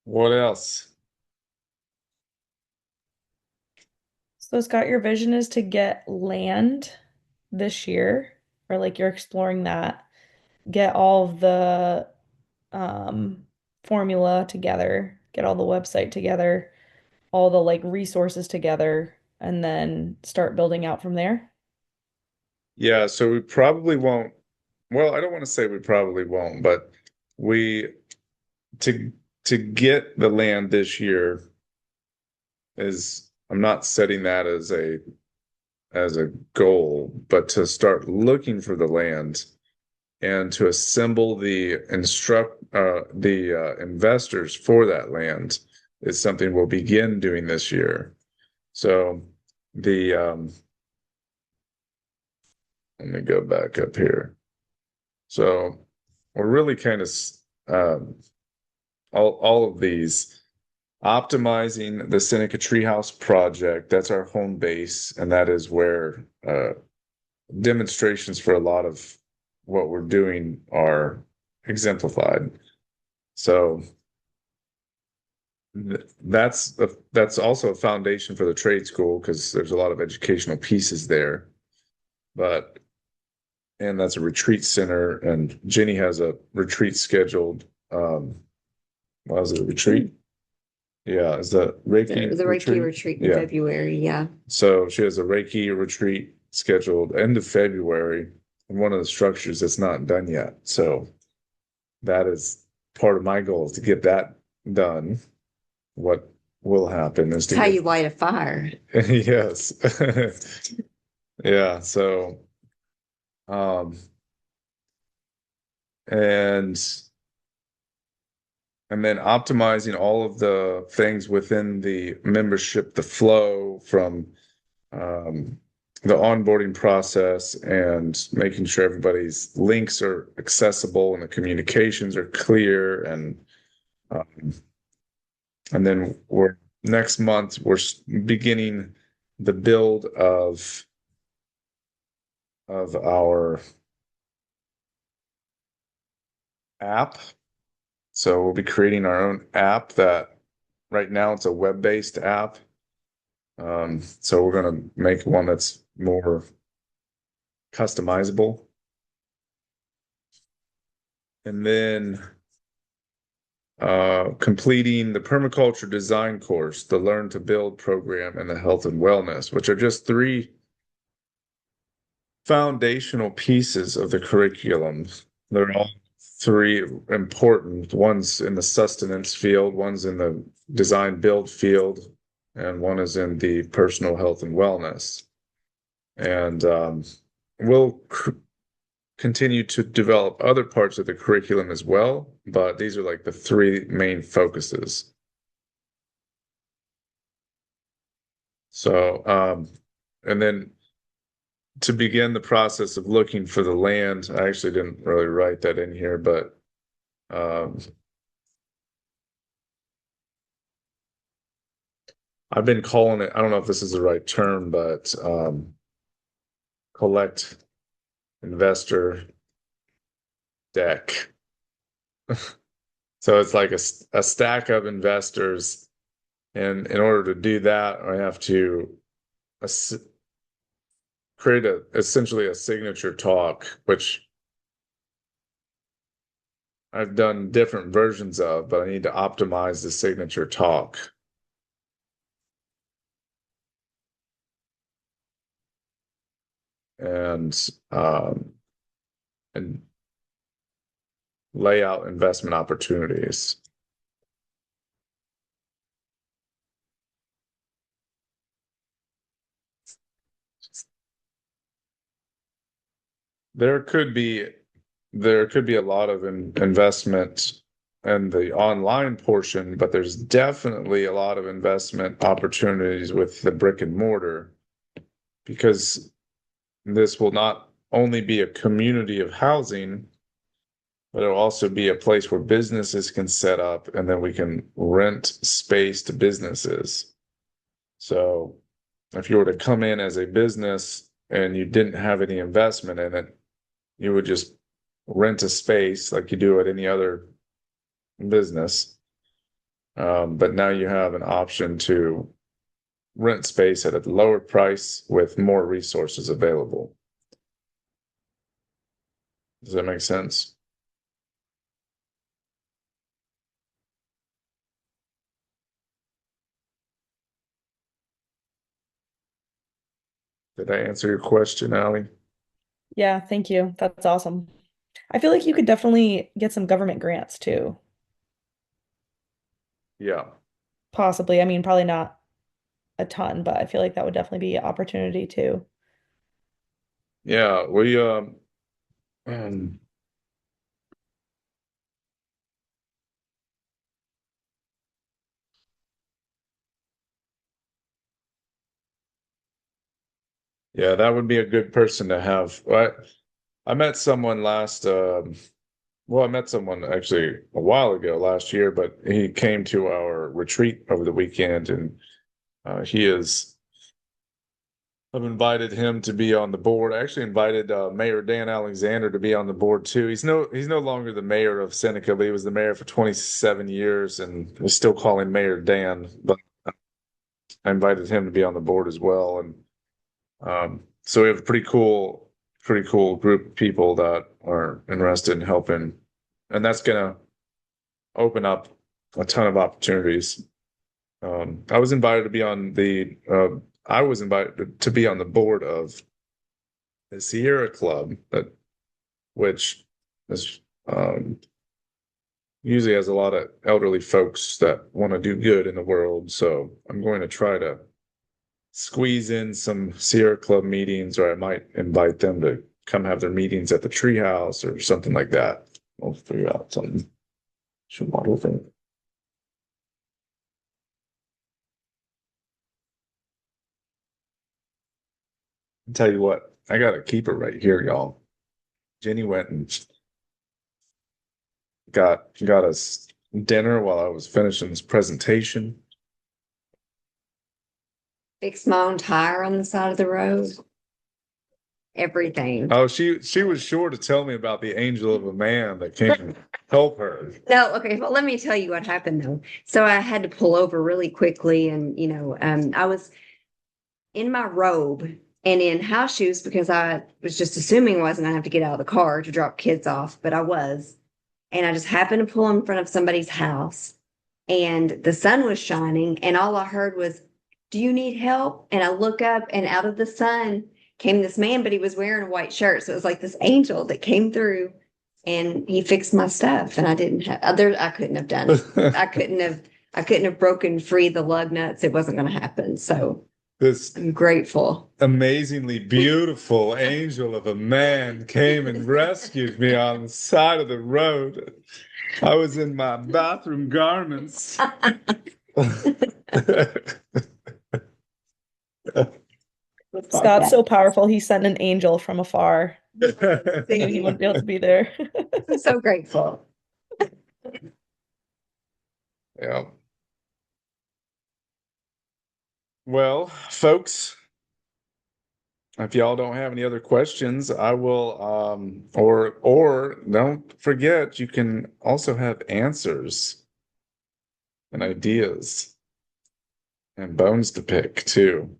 What else? So Scott, your vision is to get land this year, or like you're exploring that, get all of the formula together, get all the website together, all the like resources together, and then start building out from there. Yeah, so we probably won't. Well, I don't want to say we probably won't, but we to get the land this year is I'm not setting that as a goal, but to start looking for the land and to assemble the investors for that land is something we'll begin doing this year. So the let me go back up here. So we're really kind of all of these optimizing the Seneca Treehouse project. That's our home base, and that is where demonstrations for a lot of what we're doing are exemplified. So that's also a foundation for the trade school because there's a lot of educational pieces there. And that's a retreat center, and Jenny has a retreat scheduled. Was it a retreat? Yeah, is that Reiki? The Reiki retreat in Yeah. February, yeah. So she has a Reiki retreat scheduled end of February in one of the structures that's not done yet. So that is part of my goal is to get that done. What will happen is It's how you light a fire. yes. Yeah, so and then optimizing all of the things within the membership, the flow from the onboarding process and making sure everybody's links are accessible and the communications are clear. And then next month, we're beginning the build of our app. So we'll be creating our own app that right now it's a web-based app. So we're going to make one that's more customizable. And then completing the permaculture design course, the Learn to Build program, and the health and wellness, which are just 3 foundational pieces of the curriculum. They're all 3 important. One's in the sustenance field, one's in the design build field, and one is in the personal health and wellness. And we'll continue to develop other parts of the curriculum as well, but these are like the 3 main focuses. So, and then to begin the process of looking for the land, I actually didn't really write that in here, but I've been calling it, I don't know if this is the right term, but collect investor deck. So it's like a stack of investors. And in order to do that, I have to create essentially a signature talk, which I've done different versions of, but I need to optimize the signature talk. And and lay out investment opportunities. There could be a lot of investment in the online portion, but there's definitely a lot of investment opportunities with the brick and mortar, because this will not only be a community of housing, but it'll also be a place where businesses can set up, and then we can rent space to businesses. So if you were to come in as a business and you didn't have any investment in it, you would just rent a space like you do at any other business. But now you have an option to rent space at a lower price with more resources available. Does that make sense? Did I answer your question, Allie? Yeah, thank you. That's awesome. I feel like you could definitely get some government grants too. Yeah. Possibly. I mean, probably not a ton, but I feel like that would definitely be an opportunity too. Yeah, um, yeah, that would be a good person to have. I met someone I met someone actually a while ago last year, but he came to our retreat over the weekend, and he is. I've invited him to be on the board. I actually invited Mayor Dan Alexander to be on the board too. He's no longer the mayor of Seneca, but he was the mayor for 27 years, and we still call him Mayor Dan. But I invited him to be on the board as well, and so we have a pretty cool group of people that are interested in helping, and that's gonna open up a ton of opportunities. I was invited to be on the I was invited to be on the board of the Sierra Club, which is usually has a lot of elderly folks that want to do good in the world. So I'm going to try to squeeze in some Sierra Club meetings, or I might invite them to come have their meetings at the treehouse or something like that. We'll figure out something. Should model thing. I'll tell you what, I got a keeper right here, y'all. Jenny went and got us dinner while I was finishing this presentation. Fixed my own tire on the side of the road. Everything. Oh, she was sure to tell me about the angel of a man that came to help her. No, okay, well, let me tell you what happened though. So I had to pull over really quickly, and I was in my robe and in house shoes because I was just assuming I wasn't gonna have to get out of the car to drop kids off, but I was. And I just happened to pull in front of somebody's house, and the sun was shining, and all I heard was, "Do you need help?" And I look up, and out of the sun came this man, but he was wearing a white shirt. So it was like this angel that came through, and he fixed my stuff. And I didn't have other, I couldn't have done it. I couldn't have broken free the lug nuts. It wasn't going to happen. So This I'm grateful. amazingly beautiful angel of a man came and rescued me on the side of the road. I was in my bathroom garments. Scott's so powerful, he sent an angel from afar. I knew he wouldn't be able to be there. I'm so grateful. Yeah. Well, folks, if y'all don't have any other questions, I will or don't forget, you can also have answers and ideas and bones to pick too.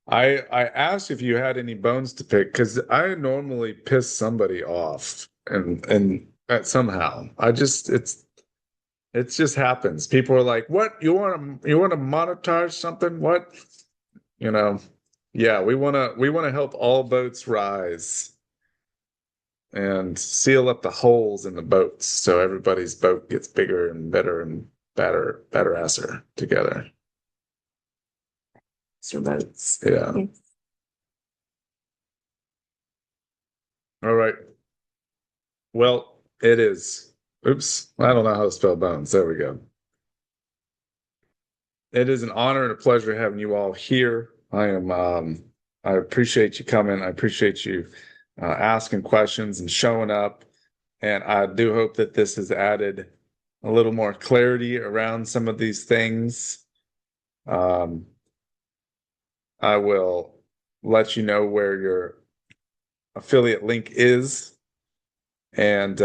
I asked if you had any bones to pick because I normally piss somebody off and somehow I just it just happens. People are like, "What? You want to monetize something? What?" You know. Yeah, we want to help all boats rise and seal up the holes in the boats so everybody's boat gets bigger and better asser together. Mr. Boats. Yeah. Yes. All right. Well, it is. Oops. I don't know how to spell bones. There we go. It is an honor and a pleasure having you all here. I appreciate you coming. I appreciate you asking questions and showing up. And I do hope that this has added a little more clarity around some of these things. I will let you know where your affiliate link is. And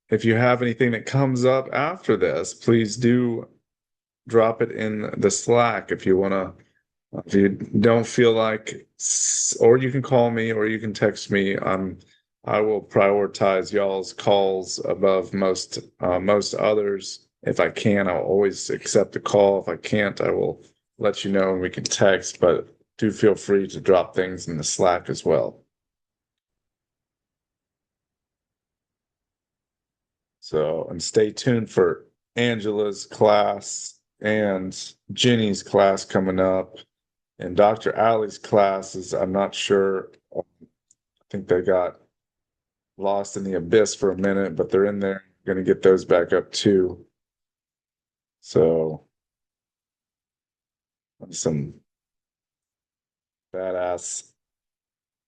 if you have anything that comes up after this, please do drop it in the Slack if you want to. If you don't feel like, or you can call me or you can text me. I will prioritize y'all's calls above most others. If I can, I'll always accept a call. If I can't, I will let you know and we can text. But do feel free to drop things in the Slack as well. So, and stay tuned for Angela's class and Jenny's class coming up. And Dr. Alley's classes, I'm not sure. I think they got lost in the abyss for a minute, but they're in there. Going to get those back up too. So, some badass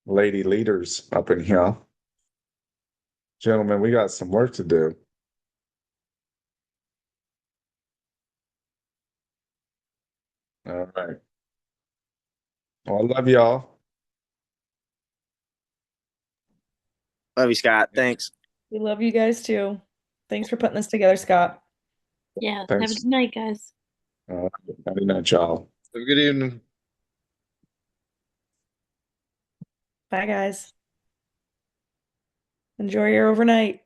lady leaders up in here. Gentlemen, we got some work to do. All right. Well, I love y'all. Love you, Scott. Thanks. We love you guys too. Thanks for putting this together, Scott. Yeah. Have a Thanks. good night, guys. Good night, y'all. Have a good evening. Bye, guys. Enjoy your overnight.